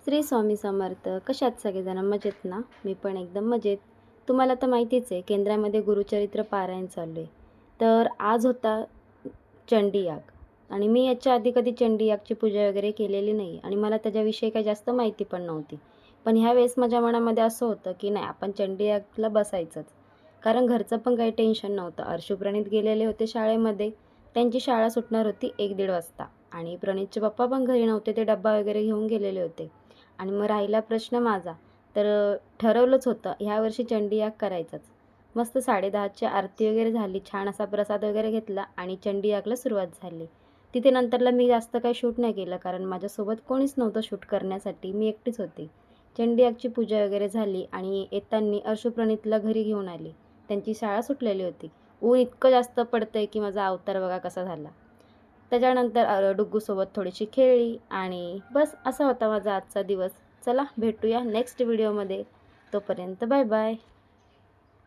श्री स्वामी समर्थ. कशा आहात सगळेजण? मजेत ना? मी पण एकदम मजेत. तुम्हाला तर माहितीच आहे, केंद्रामध्ये गुरुचरित्र पारायण चालू आहे. तर आज होता चंडी याग आणि मी याच्या आधी कधी चंडी यागची पूजा वगैरे केलेली नाही आणि मला त्याच्याविषयी काही जास्त माहिती पण नव्हती. पण ह्यावेळेस माझ्या मनामध्ये असं होतं की नाही, आपण चंडी यागला बसायचंच. कारण घरचं पण काही टेन्शन नव्हतं. अर्शुप्रणीत गेलेले होते शाळेमध्ये. त्यांची शाळा सुटणार होती 1-1:30 वाजता आणि प्रणीतचे पप्पा पण घरी नव्हते. ते डब्बा वगैरे घेऊन गेलेले होते. आणि मग राहिला प्रश्न माझा. तर ठरवलंच होतं ह्यावर्षी चंडी याग करायचाच. मस्त 10:30ची आरती वगैरे झाली. छान असा प्रसाद वगैरे घेतला आणि चंडी यागला सुरुवात झाली. तिथे नंतरला मी जास्त काही शूट नाही केलं, कारण माझ्यासोबत कोणीच नव्हतं शूट करण्यासाठी. मी एकटीच होते. चंडी यागची पूजा वगैरे झाली आणि येताना अर्शुप्रणीतला घरी घेऊन आली. त्यांची शाळा सुटलेली होती. ऊन इतकं जास्त पडतंय की माझा अवतार बघा कसा झाला. त्याच्यानंतर डुग्गूसोबत थोडीशी खेळली आणि बस असा होता माझा आजचा दिवस. चला भेटूया नेक्स्ट व्हिडिओमध्ये. तोपर्यंत बाय बाय.